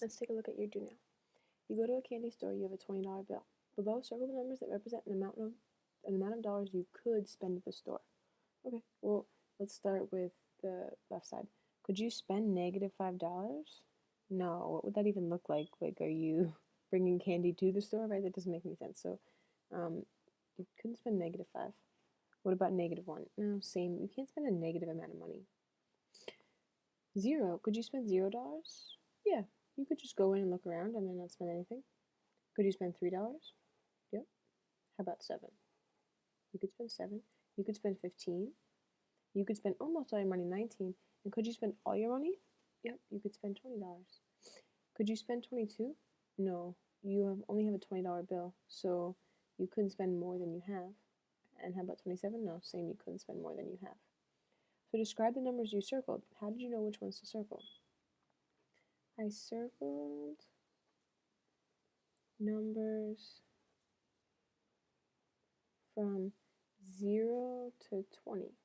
Let's take a look at your do now. You go to a candy store, you have a $20 bill. Below, circle the numbers that represent an amount of dollars you could spend at the store. Okay, well, let's start with the left side. Could you spend -$5? No, what would that even look like? Like, are you bringing candy to the store, right? That doesn't make any sense. So, you couldn't spend -5. What about -1? No, same. You can't spend a negative amount of money. 0. Could you spend $0? Yeah, you could just go in and look around and then not spend anything. Could you spend $3? Yep. How about 7? You could spend 7. You could spend 15. You could spend almost all your money, 19. And could you spend all your money? Yep, you could spend $20. Could you spend 22? No, you only have a $20 bill, so you couldn't spend more than you have. And how about 27? No, same, you couldn't spend more than you have. So describe the numbers you circled. How did you know which ones to circle? I circled numbers from 0 to 20.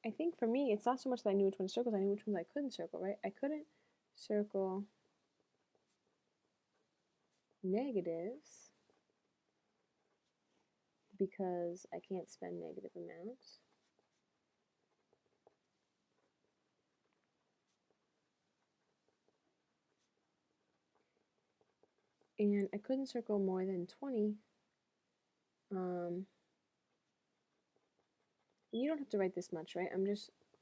I think for me, it's not so much that I knew which ones to circle, I knew which ones I couldn't circle, right? I couldn't circle negatives because I can't spend negative amounts. And I couldn't circle more than 20. You don't have to write this much, right? I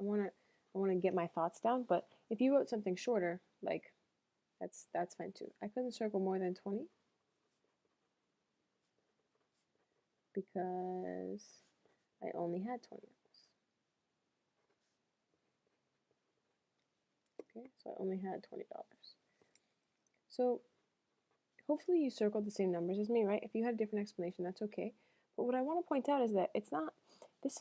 wanna get my thoughts down, but if you wrote something shorter, like that's fine too. I couldn't circle more than 20 because I only had 20 of those. Okay, so I only had $20. So hopefully you circled the same numbers as me, right? If you had a different explanation, that's okay. But what I want to point out is that it's not, this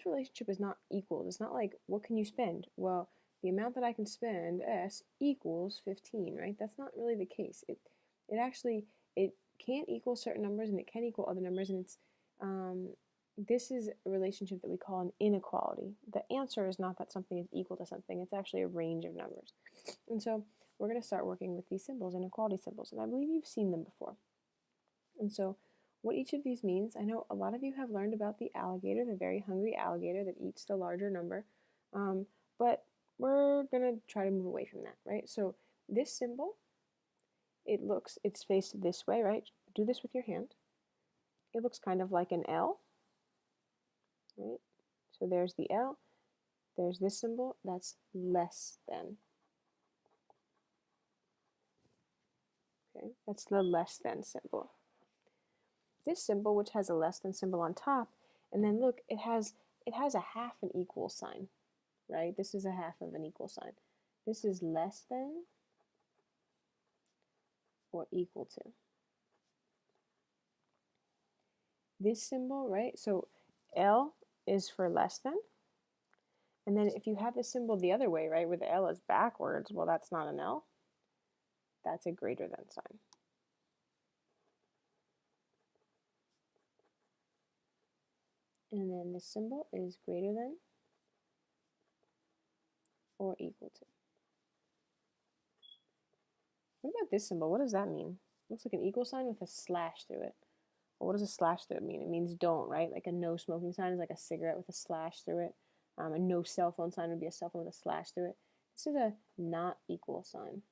relationship is not equal. It's not like, what can you spend? Well, the amount that I can spend, S, equals 15, right? That's not really the case. It actually, it can't equal certain numbers and it can equal other numbers, and it's, this is a relationship that we call an inequality. The answer is not that something is equal to something, it's actually a range of numbers. And so we're going to start working with these symbols, inequality symbols, and I believe you've seen them before. And so what each of these means, I know a lot of you have learned about the alligator, the very hungry alligator that eats the larger number, but we're going to try to move away from that, right? So this symbol, it's faced this way, right? Do this with your hand. It looks kind of like an L, right? So there's the L, there's this symbol, that's less than. Okay, that's the less than symbol. This symbol, which has a less than symbol on top, and then look, it has a half an equal sign, right? This is a half of an equal sign. This is less than or equal to. This symbol, right? So L is for less than. And then if you have the symbol the other way, right, where the L is backwards, well, that's not an L. That's a greater than sign. And then this symbol is greater than or equal to. What about this symbol? What does that mean? Looks like an equal sign with a slash through it. Well, what does a slash through it mean? It means don't, right? Like a no smoking sign is like a cigarette with a slash through it. A no cell phone sign would be a cell phone with a slash through it. This is a not equal sign.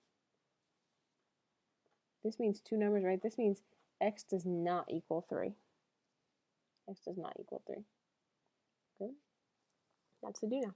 This means two numbers, right? This means x does not equal 3. X does not equal 3. Good. That's the do now.